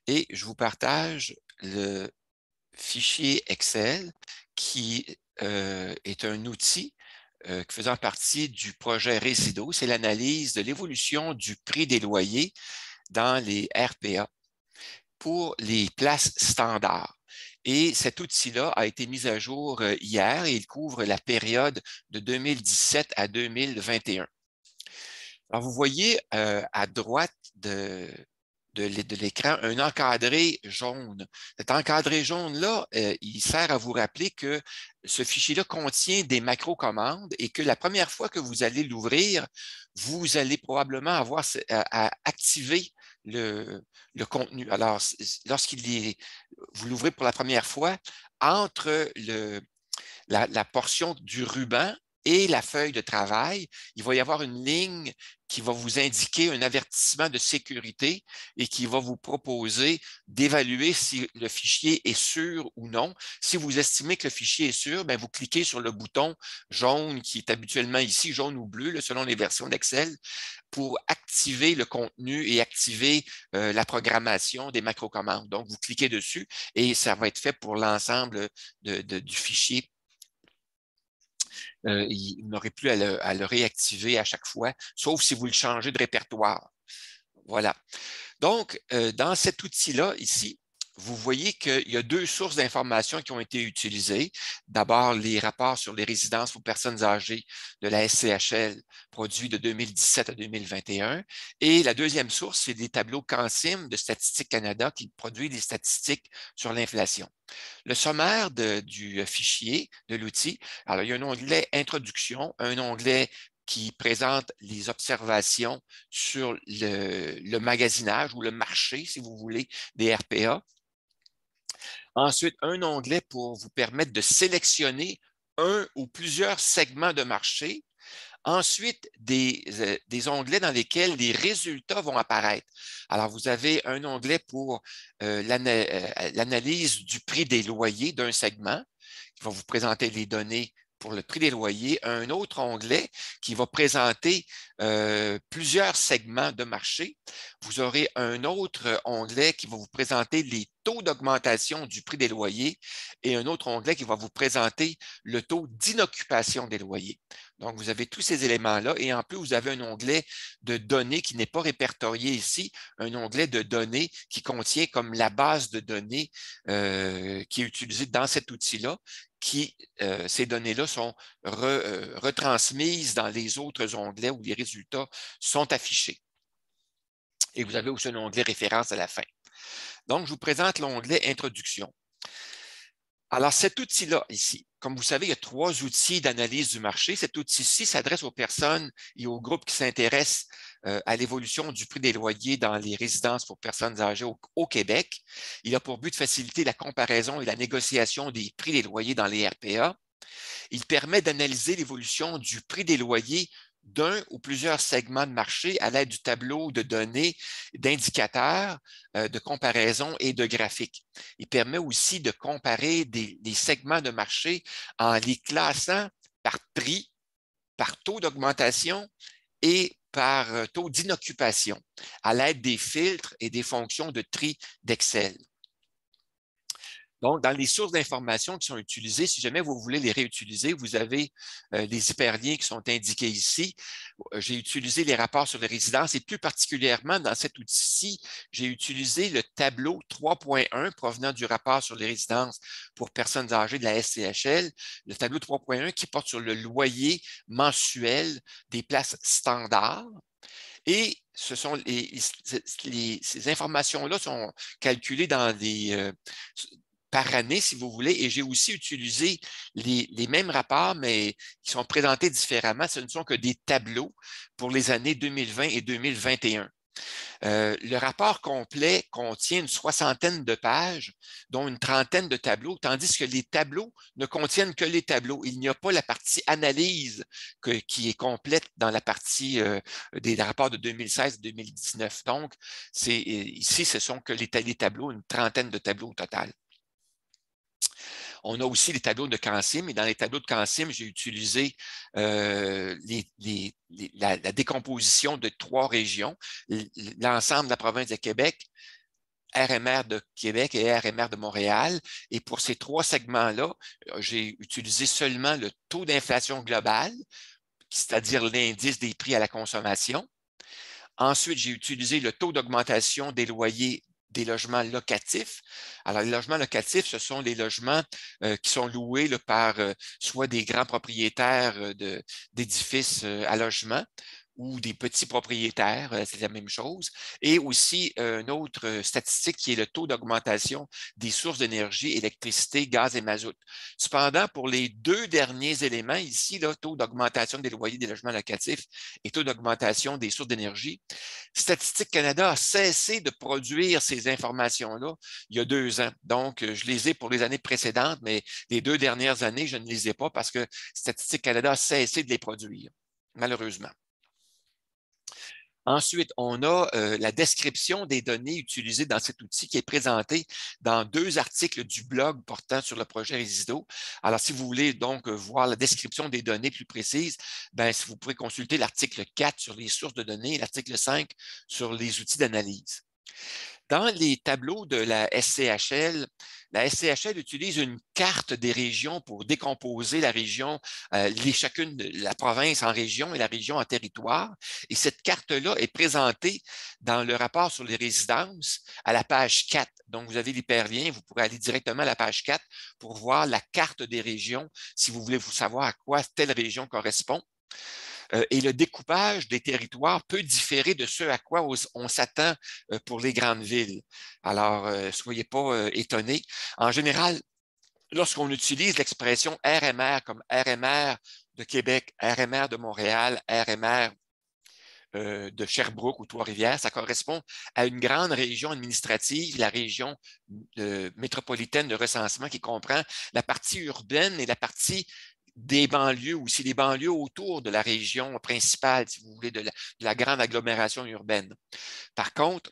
et je vous partage le fichier Excel qui est un outil faisant partie du projet Résido. C'est l'analyse de l'évolution du prix des loyers dans les RPA pour les places standards. Et cet outil-là a été mis à jour hier et il couvre la période de 2017 à 2021. Alors, vous voyez à droite de l'écran un encadré jaune. Cet encadré jaune-là, il sert à vous rappeler que ce fichier-là contient des macro-commandes et que la première fois que vous allez l'ouvrir, vous allez probablement avoir à activer le contenu. Alors, vous l'ouvrez pour la première fois, entre la portion du ruban et la feuille de travail, il va y avoir une ligne qui va vous indiquer un avertissement de sécurité et qui va vous proposer d'évaluer si le fichier est sûr ou non. Si vous estimez que le fichier est sûr, bien, vous cliquez sur le bouton jaune qui est habituellement ici, jaune ou bleu, là, selon les versions d'Excel, pour activer le contenu et activer la programmation des macro-commandes. Donc, vous cliquez dessus et ça va être fait pour l'ensemble du fichier. Il n'aurait plus à le réactiver à chaque fois, sauf si vous le changez de répertoire. Voilà. Donc, dans cet outil-là, ici, vous voyez qu'il y a deux sources d'informations qui ont été utilisées. D'abord, les rapports sur les résidences pour personnes âgées de la SCHL produits de 2017 à 2021. Et la deuxième source, c'est des tableaux CanSim de Statistique Canada qui produit des statistiques sur l'inflation. Le sommaire du fichier, de l'outil, alors il y a un onglet Introduction, un onglet qui présente les observations sur le magasinage ou le marché, si vous voulez, des RPA. Ensuite, un onglet pour vous permettre de sélectionner un ou plusieurs segments de marché. Ensuite, des onglets dans lesquels les résultats vont apparaître. Alors, vous avez un onglet pour l'analyse du prix des loyers d'un segment qui va vous présenter les données pour le prix des loyers, un autre onglet qui va présenter plusieurs segments de marché. Vous aurez un autre onglet qui va vous présenter les taux d'augmentation du prix des loyers et un autre onglet qui va vous présenter le taux d'inoccupation des loyers. Donc, vous avez tous ces éléments-là et en plus, vous avez un onglet de données qui n'est pas répertorié ici, un onglet de données qui contient comme la base de données qui est utilisée dans cet outil-là, ces données-là sont retransmises dans les autres onglets où les résultats sont affichés. Et vous avez aussi un onglet référence à la fin. Donc, je vous présente l'onglet Introduction. Alors, cet outil-là, ici, comme vous savez, il y a trois outils d'analyse du marché. Cet outil-ci s'adresse aux personnes et aux groupes qui s'intéressent à l'évolution du prix des loyers dans les résidences pour personnes âgées au Québec. Il a pour but de faciliter la comparaison et la négociation des prix des loyers dans les RPA. Il permet d'analyser l'évolution du prix des loyers d'un ou plusieurs segments de marché à l'aide du tableau de données, d'indicateurs, de comparaison et de graphiques. Il permet aussi de comparer des segments de marché en les classant par prix, par taux d'augmentation et par taux d'inoccupation à l'aide des filtres et des fonctions de tri d'Excel. Donc, dans les sources d'informations qui sont utilisées, si jamais vous voulez les réutiliser, vous avez les hyperliens qui sont indiqués ici. J'ai utilisé les rapports sur les résidences et plus particulièrement dans cet outil-ci, j'ai utilisé le tableau 3.1 provenant du rapport sur les résidences pour personnes âgées de la SCHL, le tableau 3.1 qui porte sur le loyer mensuel des places standards. Et ces informations-là sont calculées dans par année, si vous voulez, et j'ai aussi utilisé les mêmes rapports, mais qui sont présentés différemment. Ce ne sont que des tableaux pour les années 2020 et 2021. Le rapport complet contient une soixantaine de pages, dont une trentaine de tableaux, tandis que les tableaux ne contiennent que les tableaux. Il n'y a pas la partie analyse qui est complète dans la partie des rapports de 2016-2019. Donc, ici, ce sont que les tableaux, une trentaine de tableaux au total. On a aussi les tableaux de CanSim, et dans les tableaux de CanSim, j'ai utilisé la décomposition de trois régions, l'ensemble de la province de Québec, RMR de Québec et RMR de Montréal. Et pour ces trois segments-là, j'ai utilisé seulement le taux d'inflation global, c'est-à-dire l'indice des prix à la consommation. Ensuite, j'ai utilisé le taux d'augmentation des loyers des logements locatifs. Alors, les logements locatifs, ce sont les logements qui sont loués là, par soit des grands propriétaires d'édifices à logement ou des petits propriétaires, c'est la même chose. Et aussi, une autre statistique qui est le taux d'augmentation des sources d'énergie, électricité, gaz et mazout. Cependant, pour les deux derniers éléments ici, là, taux d'augmentation des loyers des logements locatifs et taux d'augmentation des sources d'énergie, Statistique Canada a cessé de produire ces informations-là il y a 2 ans. Donc, je les ai pour les années précédentes, mais les 2 dernières années, je ne les ai pas parce que Statistique Canada a cessé de les produire, malheureusement. Ensuite, on a la description des données utilisées dans cet outil qui est présentée dans 2 articles du blog portant sur le projet Résido. Alors, si vous voulez donc voir la description des données plus précises, ben, vous pourrez consulter l'article 4 sur les sources de données et l'article 5 sur les outils d'analyse. Dans les tableaux de la SCHL utilise une carte des régions pour décomposer la région, chacune de la province en région et la région en territoire. Et cette carte-là est présentée dans le rapport sur les résidences à la page 4. Donc, vous avez l'hyperlien, vous pourrez aller directement à la page 4 pour voir la carte des régions si vous voulez vous savoir à quoi telle région correspond. Et le découpage des territoires peut différer de ce à quoi on s'attend pour les grandes villes. Alors, soyez pas étonnés. En général, lorsqu'on utilise l'expression RMR comme RMR de Québec, RMR de Montréal, RMR de Sherbrooke ou Trois-Rivières, ça correspond à une grande région administrative, la région métropolitaine de recensement qui comprend la partie urbaine et la partie des banlieues, aussi les banlieues autour de la région principale, si vous voulez, de la grande agglomération urbaine. Par contre,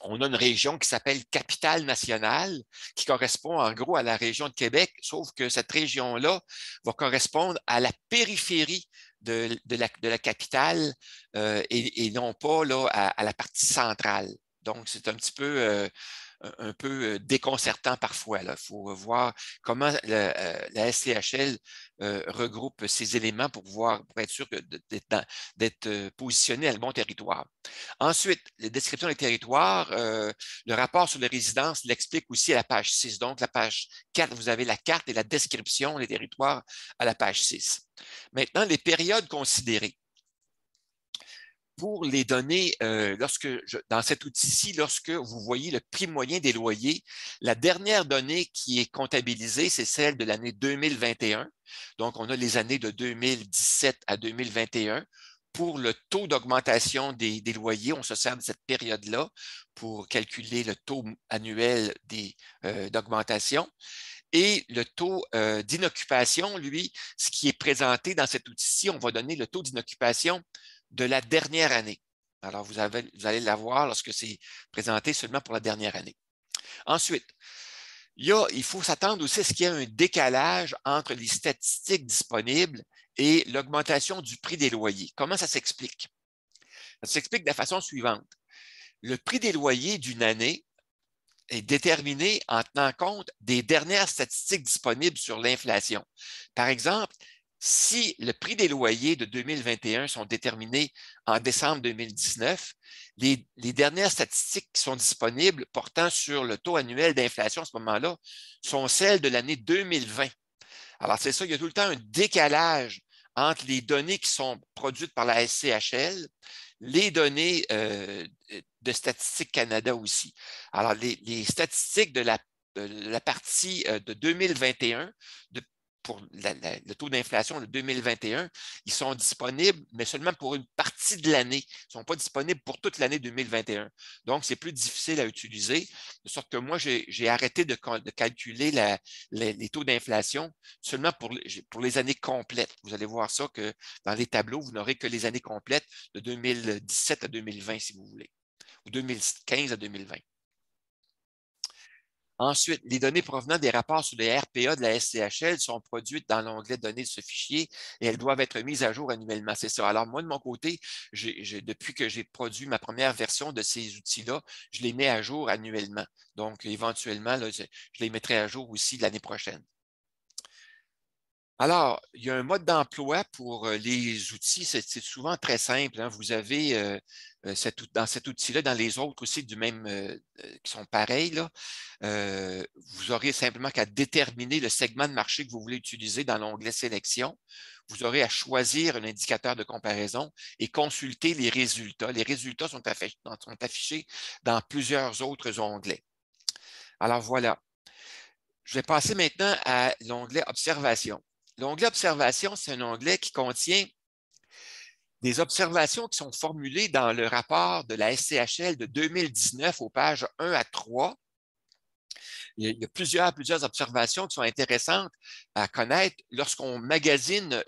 on a une région qui s'appelle Capitale nationale, qui correspond en gros à la région de Québec, sauf que cette région-là va correspondre à la périphérie de la capitale et non pas là, à la partie centrale. Donc, c'est un peu déconcertant parfois. Il faut voir comment la SCHL regroupe ces éléments pour être sûr d'être positionné à le bon territoire. Ensuite, la description des territoires, le rapport sur les résidences l'explique aussi à la page 6. Donc, la page 4, vous avez la carte et la description des territoires à la page 6. Maintenant, les périodes considérées. Pour les données, dans cet outil-ci, lorsque vous voyez le prix moyen des loyers, la dernière donnée qui est comptabilisée, c'est celle de l'année 2021. Donc, on a les années de 2017 à 2021. Pour le taux d'augmentation des loyers, on se sert de cette période-là pour calculer le taux annuel d'augmentation. Et le taux d'inoccupation, lui, ce qui est présenté dans cet outil-ci, on va donner le taux d'inoccupation de la dernière année. Alors, vous allez l'avoir lorsque c'est présenté seulement pour la dernière année. Ensuite, il faut s'attendre aussi à ce qu'il y ait un décalage entre les statistiques disponibles et l'augmentation du prix des loyers. Comment ça s'explique? Ça s'explique de la façon suivante. Le prix des loyers d'une année est déterminé en tenant compte des dernières statistiques disponibles sur l'inflation. Par exemple, si le prix des loyers de 2021 sont déterminés en décembre 2019, les dernières statistiques qui sont disponibles portant sur le taux annuel d'inflation à ce moment-là sont celles de l'année 2020. Alors, c'est ça, il y a tout le temps un décalage entre les données qui sont produites par la SCHL, les données de Statistique Canada aussi. Alors, les statistiques de la partie de 2021, pour le taux d'inflation de 2021, ils sont disponibles, mais seulement pour une partie de l'année. Ils ne sont pas disponibles pour toute l'année 2021. Donc, c'est plus difficile à utiliser, de sorte que moi, j'ai arrêté de calculer les taux d'inflation seulement pour les années complètes. Vous allez voir ça que dans les tableaux, vous n'aurez que les années complètes de 2017 à 2020, si vous voulez, ou 2015 à 2020. Ensuite, les données provenant des rapports sur les RPA de la SCHL sont produites dans l'onglet données de ce fichier et elles doivent être mises à jour annuellement. C'est ça. Alors, moi, de mon côté, depuis que j'ai produit ma première version de ces outils-là, je les mets à jour annuellement. Donc, éventuellement, là, je les mettrai à jour aussi l'année prochaine. Alors, il y a un mode d'emploi pour les outils, c'est souvent très simple, hein. Vous avez dans cet outil-là, dans les autres aussi qui sont pareils, là, vous aurez simplement qu'à déterminer le segment de marché que vous voulez utiliser dans l'onglet Sélection. Vous aurez à choisir un indicateur de comparaison et consulter les résultats. Les résultats sont affichés dans plusieurs autres onglets. Alors voilà. Je vais passer maintenant à l'onglet Observation. L'onglet Observation, c'est un onglet qui contient des observations qui sont formulées dans le rapport de la SCHL de 2019 aux pages 1 à 3. Il y a plusieurs observations qui sont intéressantes à connaître lorsqu'on magasine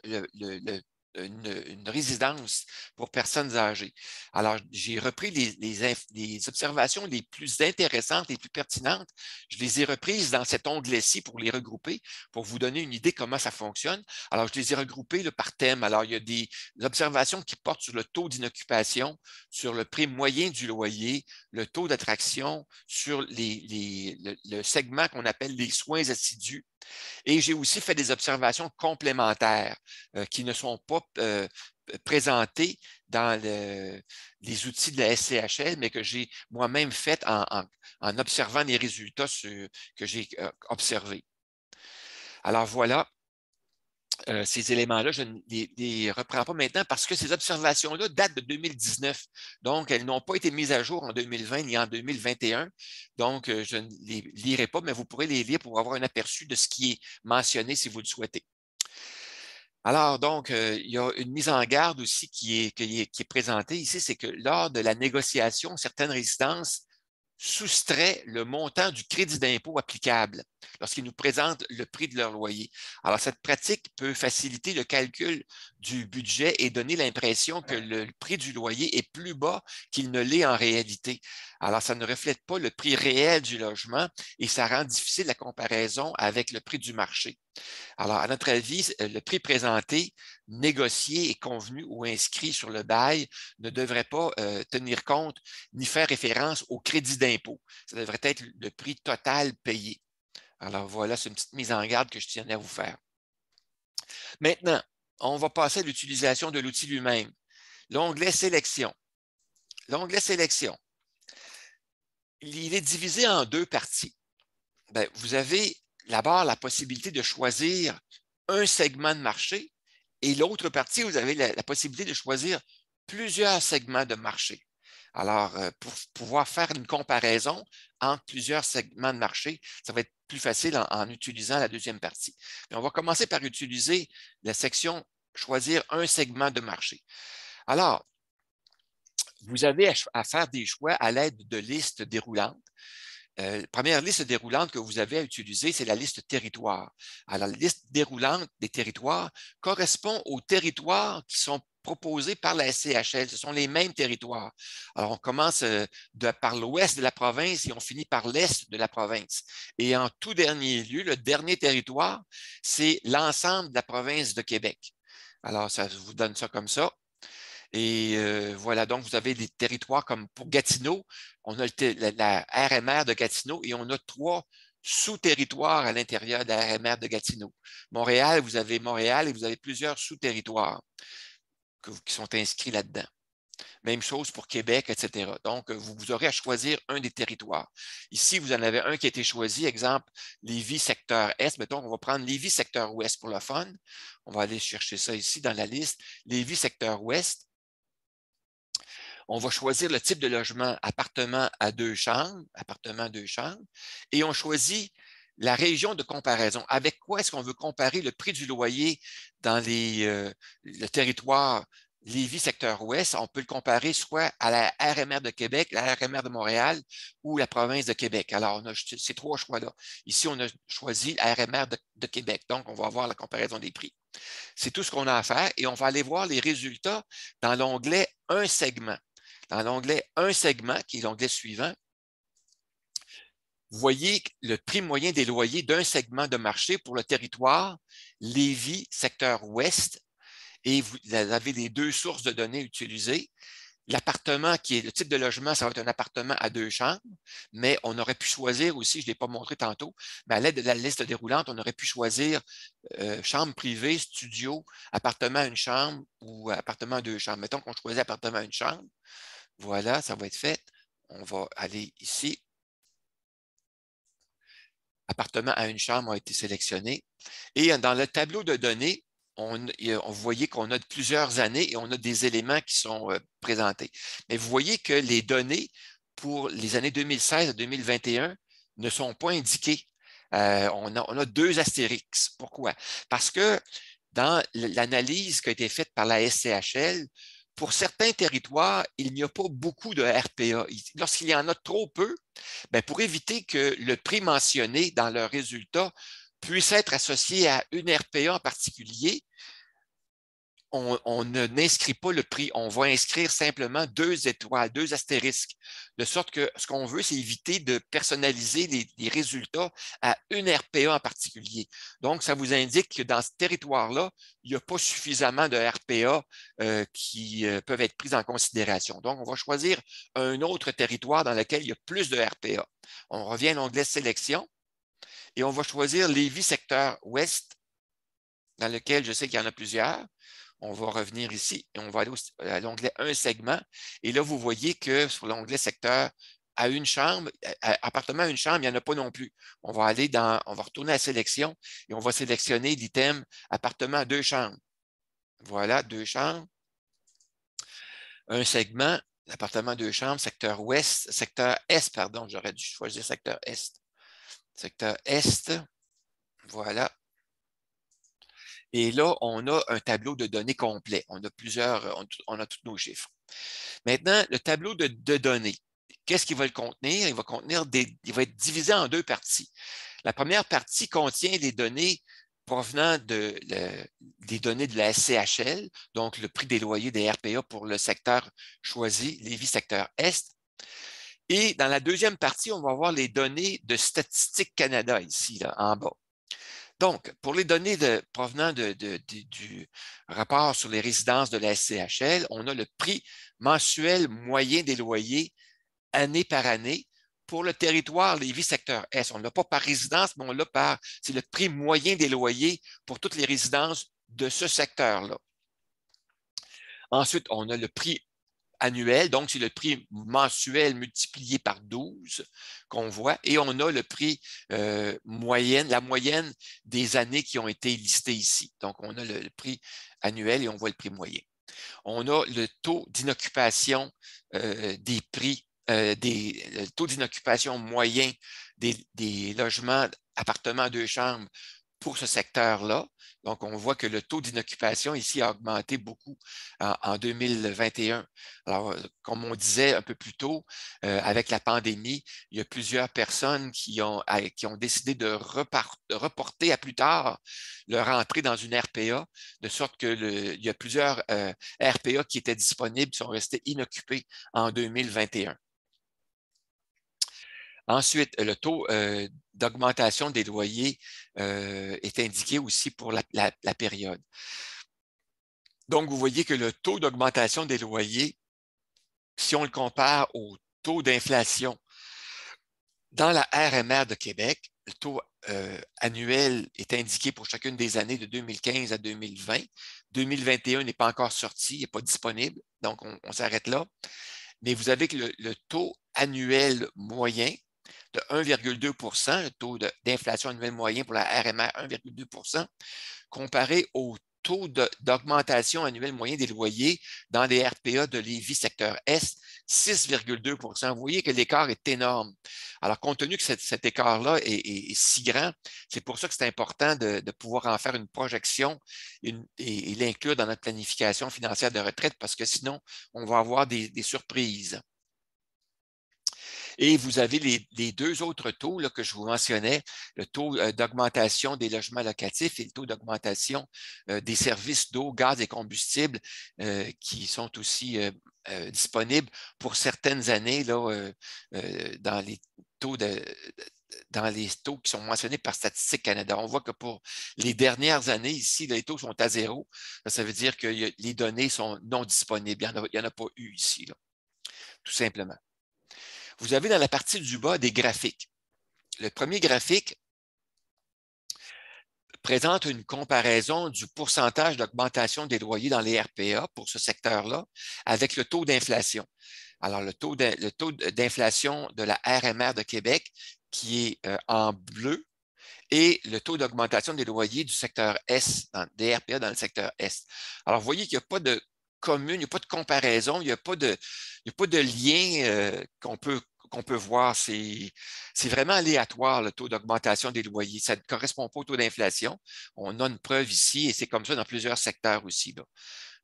une résidence pour personnes âgées. Alors, j'ai repris les observations les plus intéressantes, les plus pertinentes. Je les ai reprises dans cet onglet-ci pour les regrouper, pour vous donner une idée comment ça fonctionne. Alors, je les ai regroupées là, par thème. Alors, il y a des observations qui portent sur le taux d'inoccupation, sur le prix moyen du loyer, le taux d'attraction, sur le segment qu'on appelle les soins assidus. Et j'ai aussi fait des observations complémentaires qui ne sont pas présentées dans les outils de la SCHL, mais que j'ai moi-même faites en observant les résultats que j'ai observés. Alors voilà. Ces éléments-là, je ne les reprends pas maintenant parce que ces observations-là datent de 2019. Donc, elles n'ont pas été mises à jour en 2020 ni en 2021. Donc, je ne les lirai pas, mais vous pourrez les lire pour avoir un aperçu de ce qui est mentionné si vous le souhaitez. Alors, donc, il y a une mise en garde aussi qui est présentée ici, c'est que lors de la négociation, certaines résidences soustraient le montant du crédit d'impôt applicable lorsqu'ils nous présentent le prix de leur loyer. Alors, cette pratique peut faciliter le calcul du budget et donner l'impression que le prix du loyer est plus bas qu'il ne l'est en réalité. Alors, ça ne reflète pas le prix réel du logement et ça rend difficile la comparaison avec le prix du marché. Alors, à notre avis, le prix présenté, négocié et convenu ou inscrit sur le bail ne devrait pas tenir compte ni faire référence au crédit d'impôt. Ça devrait être le prix total payé. Alors voilà, c'est une petite mise en garde que je tiens à vous faire. Maintenant, on va passer à l'utilisation de l'outil lui-même. L'onglet Sélection. L'onglet Sélection, il est divisé en deux parties. Bien, vous avez d'abord la possibilité de choisir un segment de marché et l'autre partie, vous avez la possibilité de choisir plusieurs segments de marché. Alors, pour pouvoir faire une comparaison entre plusieurs segments de marché, ça va être plus facile en utilisant la deuxième partie. Mais on va commencer par utiliser la section « Choisir un segment de marché ». Alors, vous avez à faire des choix à l'aide de listes déroulantes. La première liste déroulante que vous avez à utiliser, c'est la liste territoire. Alors, la liste déroulante des territoires correspond aux territoires qui sont proposés par la SCHL. Ce sont les mêmes territoires. Alors, on commence par l'ouest de la province et on finit par l'est de la province. Et en tout dernier lieu, le dernier territoire, c'est l'ensemble de la province de Québec. Alors, ça vous donne ça comme ça. Et voilà, donc vous avez des territoires comme pour Gatineau, on a la RMR de Gatineau et on a 3 sous-territoires à l'intérieur de la RMR de Gatineau. Montréal, vous avez Montréal et vous avez plusieurs sous-territoires qui sont inscrits là-dedans. Même chose pour Québec, etc. Donc, vous aurez à choisir un des territoires. Ici, vous en avez un qui a été choisi, exemple, Lévis secteur Est. Mettons, on va prendre Lévis secteur Ouest pour le fun. On va aller chercher ça ici dans la liste. Lévis secteur Ouest. On va choisir le type de logement appartement à 2 chambres, et on choisit la région de comparaison. Avec quoi est-ce qu'on veut comparer le prix du loyer dans le territoire Lévis, secteur ouest? On peut le comparer soit à la RMR de Québec, la RMR de Montréal ou la province de Québec. Alors, on a ces 3 choix-là. Ici, on a choisi la RMR de Québec. Donc, on va avoir la comparaison des prix. C'est tout ce qu'on a à faire et on va aller voir les résultats dans l'onglet « Un segment ». Dans l'onglet « Un segment », qui est l'onglet suivant, Vous voyez le prix moyen des loyers d'un segment de marché pour le territoire Lévis, secteur ouest, et vous avez les deux sources de données utilisées. L'appartement qui est le type de logement, ça va être un appartement à 2 chambres, mais on aurait pu choisir aussi, je ne l'ai pas montré tantôt, mais à l'aide de la liste déroulante, on aurait pu choisir chambre privée, studio, appartement à 1 chambre ou appartement à 2 chambres. Mettons qu'on choisit appartement à 1 chambre. Voilà, ça va être fait. On va aller ici. Appartement à 1 chambre a été sélectionné. Et dans le tableau de données, on voyait qu'on a plusieurs années et on a des éléments qui sont présentés. Mais vous voyez que les données pour les années 2016 à 2021 ne sont pas indiquées. On a 2 astérix. Pourquoi? Parce que dans l'analyse qui a été faite par la SCHL, pour certains territoires, il n'y a pas beaucoup de RPA. Lorsqu'il y en a trop peu, bien, pour éviter que le prix mentionné dans le résultat puisse être associé à une RPA en particulier, on n'inscrit pas le prix. On va inscrire simplement 2 étoiles, 2 astérisques, de sorte que ce qu'on veut, c'est éviter de personnaliser les résultats à une RPA en particulier. Donc, ça vous indique que dans ce territoire-là, il n'y a pas suffisamment de RPA qui peuvent être prises en considération. Donc, on va choisir un autre territoire dans lequel il y a plus de RPA. On revient à l'onglet Sélection et on va choisir Lévis secteur ouest, dans lequel je sais qu'il y en a plusieurs. On va revenir ici et on va aller à l'onglet Un segment. Et là, vous voyez que sur l'onglet secteur à 1 chambre, appartement à 1 chambre, il n'y en a pas non plus. On va retourner à la sélection et on va sélectionner l'item appartement à 2 chambres. Voilà, 2 chambres. Un segment, appartement à 2 chambres, secteur ouest, secteur est, pardon, j'aurais dû choisir secteur est. Secteur est, voilà. Et là, on a un tableau de données complet. On a on a tous nos chiffres. Maintenant, le tableau de données, qu'est-ce qu'il va le contenir? Il va être divisé en 2 parties. La première partie contient les données provenant des données de la SCHL, donc le prix des loyers des RPA pour le secteur choisi, Lévis secteur Est. Et dans la deuxième partie, on va avoir les données de Statistique Canada ici, là, en bas. Donc, pour les données provenant du rapport sur les résidences de la SCHL, on a le prix mensuel moyen des loyers année par année pour le territoire Lévis secteur Est. On ne l'a pas par résidence, mais c'est le prix moyen des loyers pour toutes les résidences de ce secteur-là. Ensuite, on a le prix annuel, donc c'est le prix mensuel multiplié par 12 qu'on voit, et on a le prix moyenne, la moyenne des années qui ont été listées ici. Donc, on a le prix annuel et on voit le prix moyen. On a le taux d'inoccupation des prix, le taux d'inoccupation moyen des logements, appartements à 2 chambres pour ce secteur-là. Donc, on voit que le taux d'inoccupation ici a augmenté beaucoup en 2021. Alors, comme on disait un peu plus tôt, avec la pandémie, il y a plusieurs personnes qui ont décidé de reporter à plus tard leur entrée dans une RPA, de sorte qu'il y a plusieurs RPA qui étaient disponibles, qui sont restés inoccupés en 2021. Ensuite, le taux d'augmentation des loyers est indiqué aussi pour la période. Donc, vous voyez que le taux d'augmentation des loyers, si on le compare au taux d'inflation dans la RMR de Québec, le taux annuel est indiqué pour chacune des années de 2015 à 2020. 2021 n'est pas encore sorti, il n'est pas disponible, donc on s'arrête là. Mais vous avez que le taux annuel moyen de 1,2 %, le taux d'inflation annuel moyen pour la RMR, 1,2 %, comparé au taux d'augmentation annuelle moyen des loyers dans les RPA de Lévis secteur Est, 6,2 %. Vous voyez que l'écart est énorme. Alors, compte tenu que cet écart-là est si grand, c'est pour ça que c'est important de pouvoir en faire une projection et l'inclure dans notre planification financière de retraite parce que sinon, on va avoir des surprises. Et vous avez les 2 autres taux là, que je vous mentionnais, le taux d'augmentation des logements locatifs et le taux d'augmentation des services d'eau, gaz et combustibles qui sont aussi disponibles pour certaines années là, dans les taux dans les taux qui sont mentionnés par Statistique Canada. On voit que pour les dernières années, ici, les taux sont à zéro. Ça veut dire que les données sont non disponibles. Il n'y en a pas eu ici, là, tout simplement. Vous avez dans la partie du bas des graphiques. Le premier graphique présente une comparaison du pourcentage d'augmentation des loyers dans les RPA pour ce secteur-là avec le taux d'inflation. Alors, le taux d'inflation de la RMR de Québec qui est en bleu et le taux d'augmentation des loyers du secteur S, des RPA dans le secteur Est. Alors, vous voyez qu'il n'y a pas de commune, il n'y a pas de comparaison, il n'y a pas de lien qu'on peut voir. C'est vraiment aléatoire, le taux d'augmentation des loyers. Ça ne correspond pas au taux d'inflation. On a une preuve ici et c'est comme ça dans plusieurs secteurs aussi, là.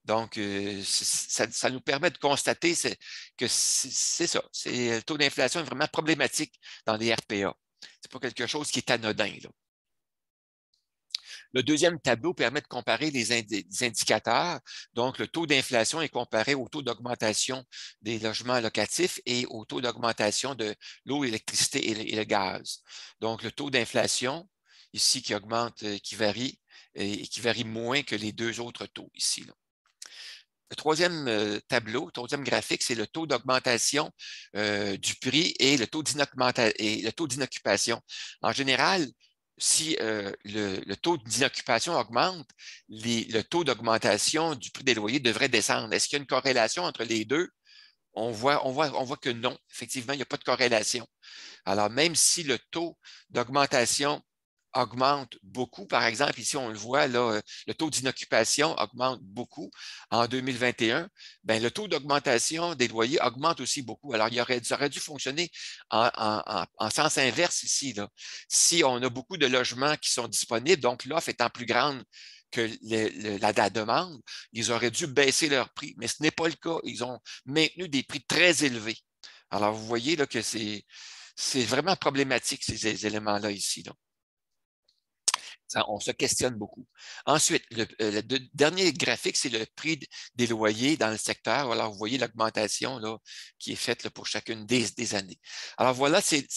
Donc, ça nous permet de constater que c'est ça. Le taux d'inflation est vraiment problématique dans les RPA. Ce n'est pas quelque chose qui est anodin, là. Le deuxième tableau permet de comparer les indicateurs. Donc, le taux d'inflation est comparé au taux d'augmentation des logements locatifs et au taux d'augmentation de l'eau, l'électricité et le gaz. Donc, le taux d'inflation, ici, qui augmente, qui varie, et qui varie moins que les deux autres taux ici, là. Le troisième tableau, le troisième graphique, c'est le taux d'augmentation du prix et le taux d'inoccupation. En général, si le taux d'inoccupation augmente, le taux d'augmentation du prix des loyers devrait descendre. Est-ce qu'il y a une corrélation entre les deux? On voit que non. Effectivement, il n'y a pas de corrélation. Alors, même si le taux d'augmentation augmente beaucoup, par exemple, ici, on le voit, là, le taux d'inoccupation augmente beaucoup en 2021, bien, le taux d'augmentation des loyers augmente aussi beaucoup. Alors, ça aurait dû fonctionner en sens inverse ici, là. Si on a beaucoup de logements qui sont disponibles, donc l'offre étant plus grande que la demande, ils auraient dû baisser leur prix, mais ce n'est pas le cas. Ils ont maintenu des prix très élevés. Alors, vous voyez là, que c'est vraiment problématique, ces éléments-là ici, là. On se questionne beaucoup. Ensuite, le dernier graphique, c'est le prix des loyers dans le secteur. Alors, vous voyez l'augmentation là, qui est faite là, pour chacune des années. Alors, voilà, c'est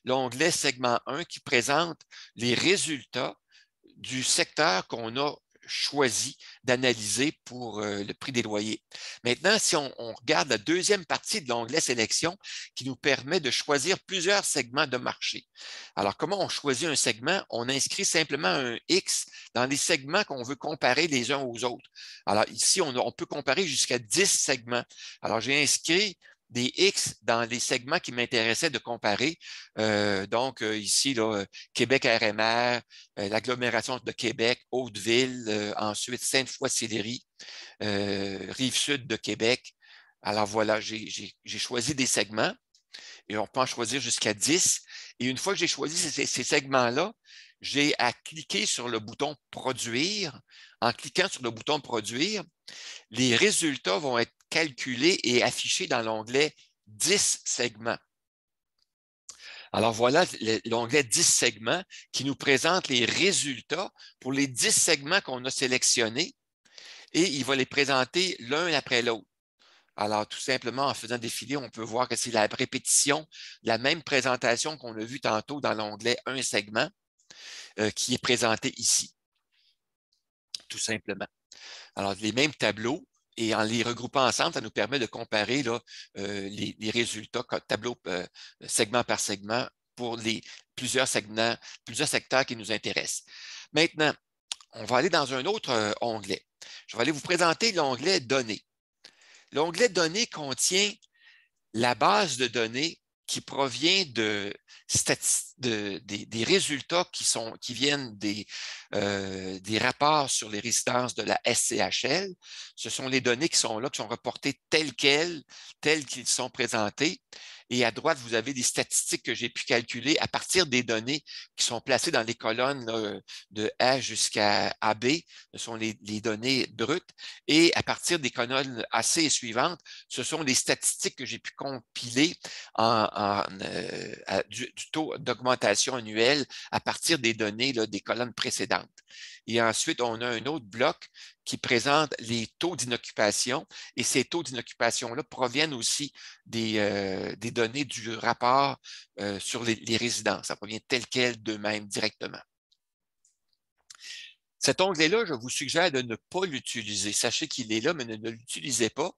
l'onglet segment 1 qui présente les résultats du secteur qu'on a choisi d'analyser pour le prix des loyers. Maintenant, si on regarde la deuxième partie de l'onglet sélection qui nous permet de choisir plusieurs segments de marché. Alors, comment on choisit un segment? On inscrit simplement un X dans les segments qu'on veut comparer les uns aux autres. Alors, ici, on peut comparer jusqu'à 10 segments. Alors, j'ai inscrit des X dans les segments qui m'intéressaient de comparer. Donc, ici, là, Québec RMR, l'agglomération de Québec, Hauteville, ensuite Sainte-Foy-Sillery, Rive-Sud de Québec. Alors voilà, j'ai choisi des segments et on peut en choisir jusqu'à 10. Et une fois que j'ai choisi ces segments-là, j'ai à cliquer sur le bouton « Produire ». En cliquant sur le bouton « Produire », les résultats vont être calculés et affichés dans l'onglet « 10 segments ». Alors voilà l'onglet 10 segments qui nous présente les résultats pour les 10 segments qu'on a sélectionnés et il va les présenter l'un après l'autre. Alors, tout simplement, en faisant défiler, on peut voir que c'est la répétition, la même présentation qu'on a vue tantôt dans l'onglet « Un segment » qui est présenté ici, tout simplement. Alors, les mêmes tableaux, et en les regroupant ensemble, ça nous permet de comparer là, les résultats, tableau segment par segment, pour les plusieurs segments, plusieurs secteurs qui nous intéressent. Maintenant, on va aller dans un autre onglet. Je vais aller vous présenter l'onglet « Données ». L'onglet « Données » contient la base de données qui provient des résultats qui viennent des rapports sur les résidences de la SCHL. Ce sont les données qui sont là, qui sont reportées telles qu'ils sont présentés. Et à droite, vous avez des statistiques que j'ai pu calculer à partir des données qui sont placées dans les colonnes là, de A jusqu'à AB. Ce sont les données brutes. Et à partir des colonnes AC et suivantes, ce sont les statistiques que j'ai pu compiler du taux d'augmentation annuelle à partir des données là, des colonnes précédentes. Et ensuite, on a un autre bloc qui présente les taux d'inoccupation et ces taux d'inoccupation-là proviennent aussi des données du rapport sur les résidences. Ça provient tel quel d'eux-mêmes directement. Cet onglet-là, je vous suggère de ne pas l'utiliser. Sachez qu'il est là, mais ne l'utilisez pas.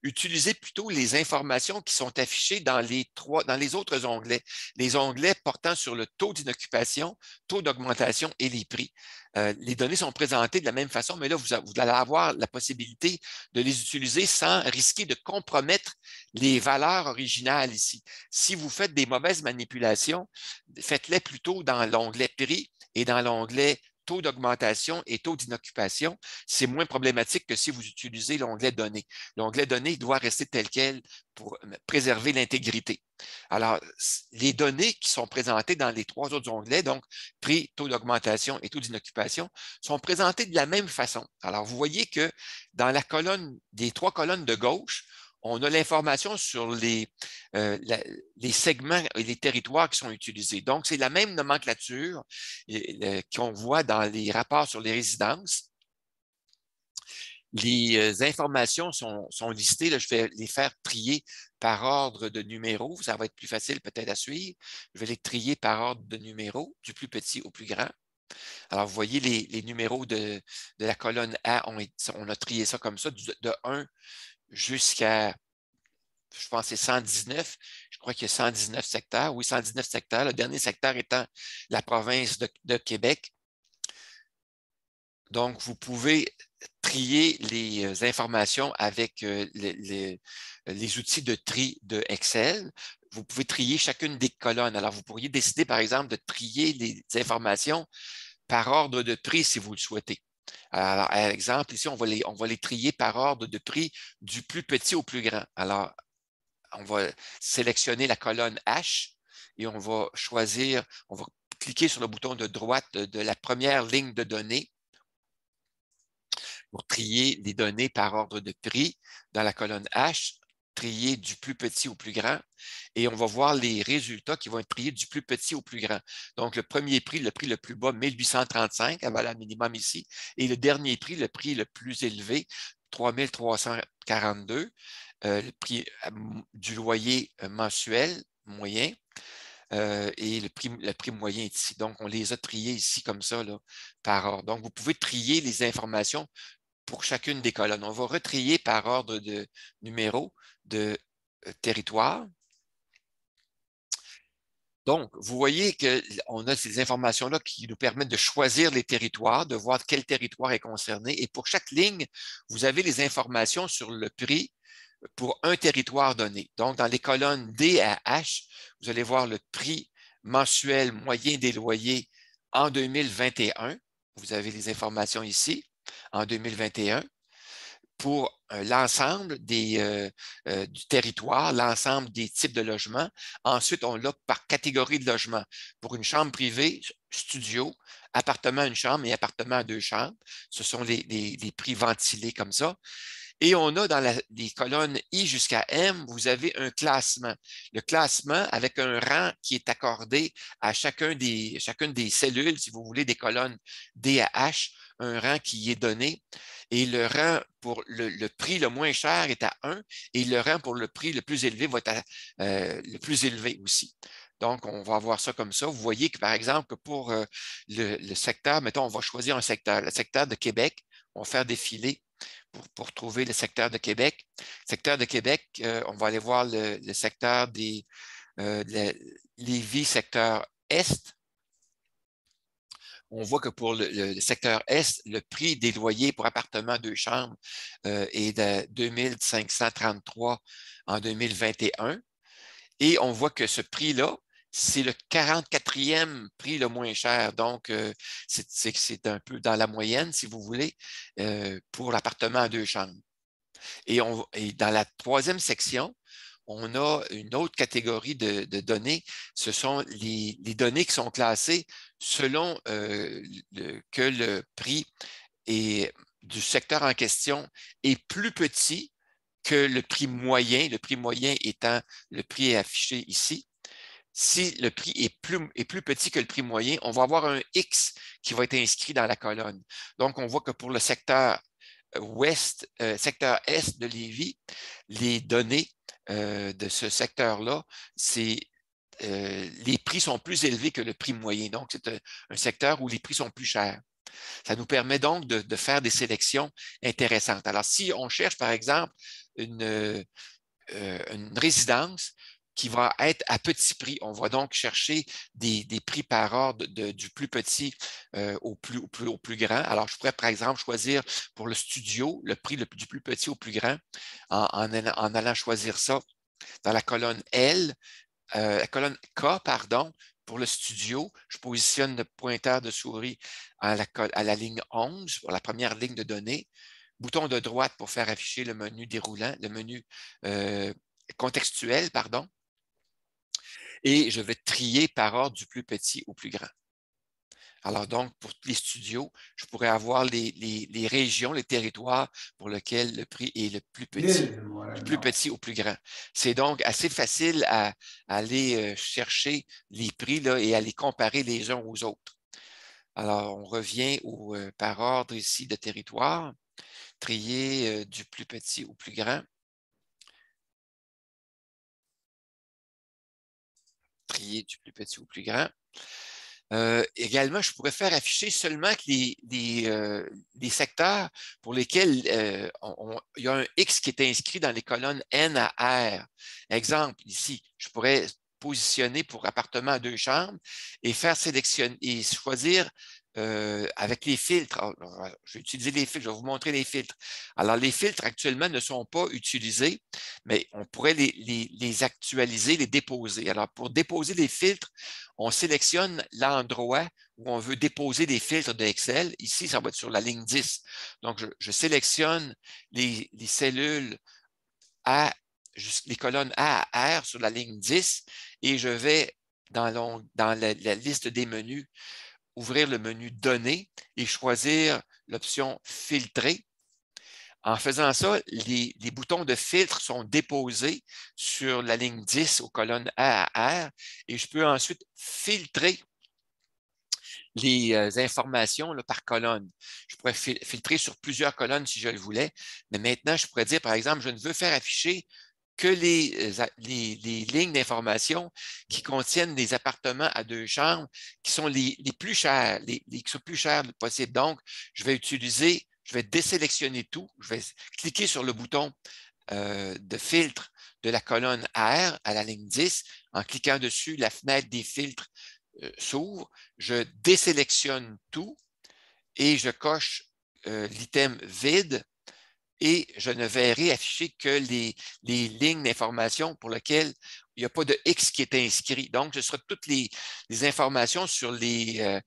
Utilisez plutôt les informations qui sont affichées dans les autres onglets. Les onglets portant sur le taux d'inoccupation, taux d'augmentation et les prix. Les données sont présentées de la même façon, mais là, vous allez avoir la possibilité de les utiliser sans risquer de compromettre les valeurs originales ici. Si vous faites des mauvaises manipulations, faites-les plutôt dans l'onglet prix et dans l'onglet taux d'augmentation et taux d'inoccupation, c'est moins problématique que si vous utilisez l'onglet données. L'onglet données doit rester tel quel pour préserver l'intégrité. Alors, les données qui sont présentées dans les trois autres onglets, donc prix, taux d'augmentation et taux d'inoccupation, sont présentées de la même façon. Alors, vous voyez que dans la colonne, des trois colonnes de gauche, on a l'information sur les segments et les territoires qui sont utilisés. Donc, c'est la même nomenclature qu'on voit dans les rapports sur les résidences. Les informations sont listées. Là, je vais les faire trier par ordre de numéro. Ça va être plus facile peut-être à suivre. Je vais les trier par ordre de numéro, du plus petit au plus grand. Alors, vous voyez les numéros de la colonne A, on a trié ça comme ça, de 1 jusqu'à, je pense, c'est 119. Je crois qu'il y a 119 secteurs. Oui, 119 secteurs. Le dernier secteur étant la province de Québec. Donc, vous pouvez trier les informations avec les outils de tri de Excel. Vous pouvez trier chacune des colonnes. Alors, vous pourriez décider, par exemple, de trier les informations par ordre de prix si vous le souhaitez. Alors, par exemple, ici, on va les trier par ordre de prix du plus petit au plus grand. Alors, on va sélectionner la colonne H et on va choisir, on va cliquer sur le bouton de droite de la première ligne de données pour trier les données par ordre de prix dans la colonne H, trier du plus petit au plus grand, et on va voir les résultats qui vont être triés du plus petit au plus grand. Donc, le premier prix, le prix le plus bas, 1835, à valeur minimum ici, et le dernier prix, le prix le plus élevé, 3342, le prix du loyer mensuel moyen, et le prix moyen est ici. Donc, on les a triés ici comme ça, là, par ordre. Donc, vous pouvez trier les informations pour chacune des colonnes. On va retrier par ordre de numéro de territoire. Donc, vous voyez qu'on a ces informations-là qui nous permettent de choisir les territoires, de voir quel territoire est concerné. Et pour chaque ligne, vous avez les informations sur le prix pour un territoire donné. Donc, dans les colonnes D à H, vous allez voir le prix mensuel moyen des loyers en 2021. Vous avez les informations ici, en 2021. Pour l'ensemble du territoire, l'ensemble des types de logements. Ensuite, on l'a par catégorie de logement. Pour une chambre privée, studio, appartement à une chambre et appartement à deux chambres. Ce sont les prix ventilés comme ça. Et on a dans les colonnes I jusqu'à M, vous avez un classement. Le classement avec un rang qui est accordé à chacune des cellules, si vous voulez, des colonnes D à H, un rang qui est donné. Et le rang pour le prix le moins cher est à 1 et le rang pour le prix le plus élevé va être le plus élevé aussi. Donc, on va avoir ça comme ça. Vous voyez que, par exemple, que pour le secteur, mettons, on va choisir un secteur, le secteur de Québec, on va faire défiler pour trouver le secteur de Québec. Secteur de Québec, on va aller voir le secteur de Lévis, secteur Est. On voit que pour le secteur Est, le prix des loyers pour appartements deux chambres est de 2533 en 2021. Et on voit que ce prix-là, c'est le 44e prix le moins cher. Donc, c'est un peu dans la moyenne, si vous voulez, pour l'appartement à deux chambres. Et dans la troisième section, on a une autre catégorie de données. Ce sont les données qui sont classées selon que le prix du secteur en question est plus petit que le prix moyen étant le prix affiché ici. Si le prix est plus petit que le prix moyen, on va avoir un X qui va être inscrit dans la colonne. Donc, on voit que pour le secteur ouest, secteur est de Lévis, les données de ce secteur-là, les prix sont plus élevés que le prix moyen. Donc, c'est un secteur où les prix sont plus chers. Ça nous permet donc de faire des sélections intéressantes. Alors, si on cherche, par exemple, une résidence qui va être à petit prix. On va donc chercher des prix par ordre du plus petit au plus grand. Alors, je pourrais, par exemple, choisir pour le studio le prix du plus petit au plus grand en allant choisir ça dans la colonne L, la colonne K, pardon, pour le studio. Je positionne le pointeur de souris à la ligne 11, pour la première ligne de données. Bouton de droite pour faire afficher le menu déroulant, le menu contextuel, pardon. Et je vais trier par ordre du plus petit au plus grand. Alors donc, pour les studios, je pourrais avoir les régions, les territoires pour lesquels le prix est le plus petit, du plus petit au plus grand. C'est donc assez facile à aller chercher les prix là, et à les comparer les uns aux autres. Alors, on revient par ordre ici de territoire, trier du plus petit au plus grand. Trier du plus petit au plus grand. Également, je pourrais faire afficher seulement que les secteurs pour lesquels il y a un X qui est inscrit dans les colonnes N à R. Exemple, ici, je pourrais positionner pour appartement à 2 chambres et faire sélectionner et choisir avec les filtres. Alors, je vais utiliser les filtres, je vais vous montrer les filtres. Alors, les filtres actuellement ne sont pas utilisés, mais on pourrait les actualiser, les déposer. Alors, pour déposer les filtres, on sélectionne l'endroit où on veut déposer des filtres de Excel. Ici, ça va être sur la ligne 10. Donc, je sélectionne les cellules les colonnes A à R sur la ligne 10 et je vais dans la liste des menus ouvrir le menu Données et choisir l'option Filtrer. En faisant ça, les boutons de filtre sont déposés sur la ligne 10 aux colonnes A à R et je peux ensuite filtrer les informations là, par colonne. Je pourrais filtrer sur plusieurs colonnes si je le voulais, mais maintenant, je pourrais dire, par exemple, je ne veux faire afficher que les lignes d'information qui contiennent des appartements à 2 chambres qui sont les plus chers, qui sont plus chers possible. Donc, je vais désélectionner tout. Je vais cliquer sur le bouton de filtre de la colonne R à la ligne 10. En cliquant dessus, la fenêtre des filtres s'ouvre. Je désélectionne tout et je coche l'item vide et je ne verrai afficher que les lignes d'information pour lesquelles il n'y a pas de X qui est inscrit. Donc, ce sera toutes les informations sur les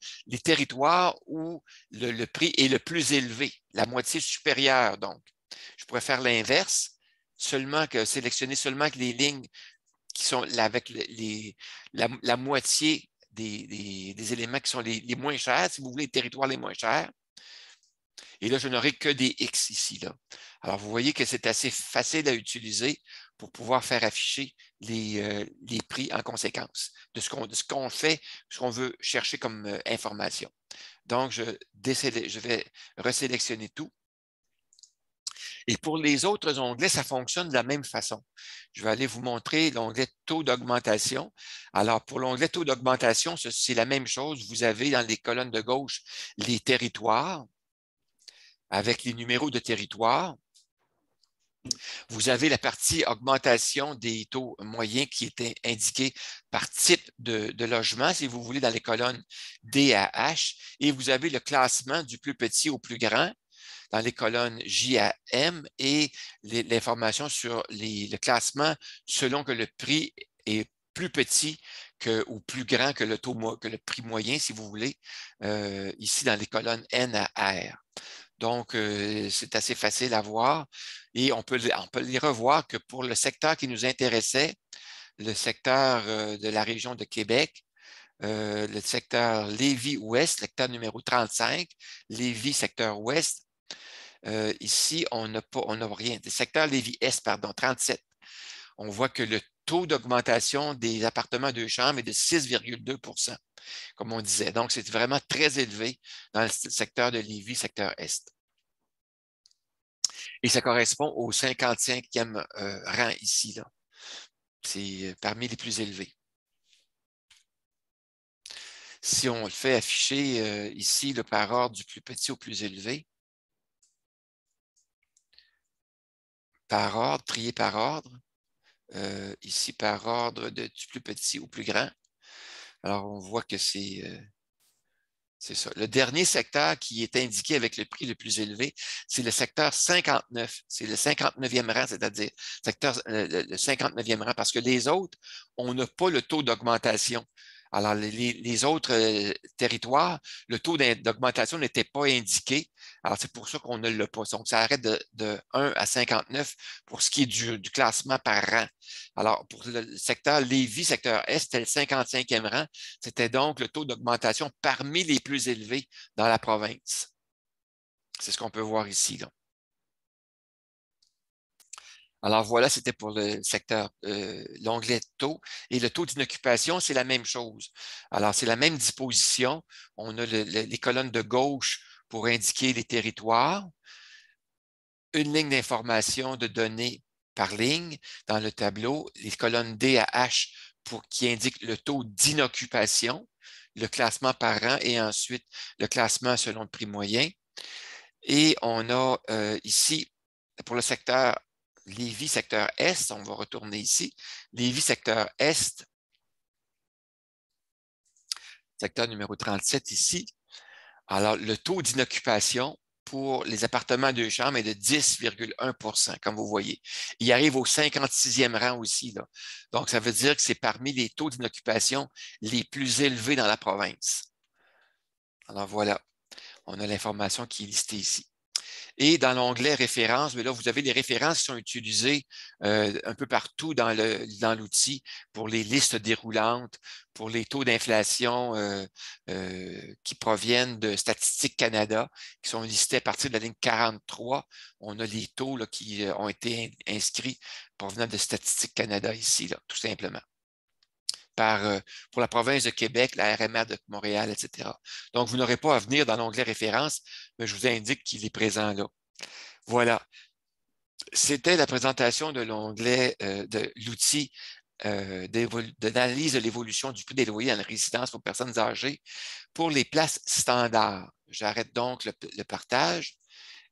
territoires où le prix est le plus élevé, la moitié supérieure. Donc, je pourrais faire l'inverse, sélectionner seulement que les lignes qui sont avec la moitié des éléments qui sont les moins chers, si vous voulez, les territoires les moins chers. Et là, je n'aurai que des X ici. Là. Alors, vous voyez que c'est assez facile à utiliser pour pouvoir faire afficher les prix en conséquence de ce qu'on fait, ce qu'on veut chercher comme information. Donc, je vais resélectionner tout. Et pour les autres onglets, ça fonctionne de la même façon. Je vais aller vous montrer l'onglet taux d'augmentation. Alors, pour l'onglet taux d'augmentation, c'est la même chose. Vous avez dans les colonnes de gauche les territoires avec les numéros de territoire. Vous avez la partie augmentation des taux moyens qui est indiquée par type de logement, si vous voulez, dans les colonnes D à H. Et vous avez le classement du plus petit au plus grand dans les colonnes J à M et l'information sur le classement selon que le prix est plus petit ou plus grand que le prix moyen, si vous voulez, ici dans les colonnes N à R. Donc, c'est assez facile à voir et on peut les revoir que pour le secteur qui nous intéressait, le secteur de la région de Québec, le secteur Lévis-Ouest, secteur numéro 35, Lévis, secteur Ouest. Ici, on n'a rien. Le secteur Lévis-Est, pardon, 37. On voit que le taux d'augmentation des appartements à 2 chambres est de 6,2 comme on disait. Donc, c'est vraiment très élevé dans le secteur de Lévis, secteur Est. Et ça correspond au 55e rang ici, là. C'est parmi les plus élevés. Si on le fait afficher ici, le par ordre du plus petit au plus élevé, par ordre, trié par ordre, ici par ordre du plus petit au plus grand. Alors, on voit que c'est ça. Le dernier secteur qui est indiqué avec le prix le plus élevé, c'est le secteur 59. C'est le 59e rang, c'est-à-dire le 59e rang, parce que les autres, on n'a pas le taux d'augmentation. Alors, les autres territoires, le taux d'augmentation n'était pas indiqué. Alors, c'est pour ça qu'on ne l'a pas. Donc, ça arrête de 1 à 59 pour ce qui est du classement par rang. Alors, pour le secteur Lévis, secteur Est, c'était le 55e rang. C'était donc le taux d'augmentation parmi les plus élevés dans la province. C'est ce qu'on peut voir ici, là. Alors voilà, c'était pour le secteur, l'onglet taux. Et le taux d'inoccupation, c'est la même chose. Alors, c'est la même disposition. On a les colonnes de gauche pour indiquer les territoires, une ligne d'information de données par ligne dans le tableau, les colonnes D à H qui indiquent le taux d'inoccupation, le classement par rang et ensuite le classement selon le prix moyen. Et on a ici, pour le secteur Lévis, secteur Est, on va retourner ici, Lévis, secteur Est, secteur numéro 37 ici. Alors, le taux d'inoccupation pour les appartements à 2 chambres est de 10,1 comme vous voyez. Il arrive au 56e rang aussi, là. Donc, ça veut dire que c'est parmi les taux d'inoccupation les plus élevés dans la province. Alors, voilà, on a l'information qui est listée ici. Et dans l'onglet références, mais là, vous avez les références qui sont utilisées un peu partout dans l'outil pour les listes déroulantes, pour les taux d'inflation qui proviennent de Statistique Canada, qui sont listés à partir de la ligne 43. On a les taux là, qui ont été inscrits provenant de Statistique Canada ici, là, tout simplement. Pour la province de Québec, la RMR de Montréal, etc. Donc, vous n'aurez pas à venir dans l'onglet références, mais je vous indique qu'il est présent là. Voilà. C'était la présentation de l'onglet de l'outil d'analyse de l'évolution du prix des loyers dans la résidence pour personnes âgées pour les places standards. J'arrête donc le partage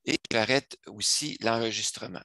et j'arrête aussi l'enregistrement.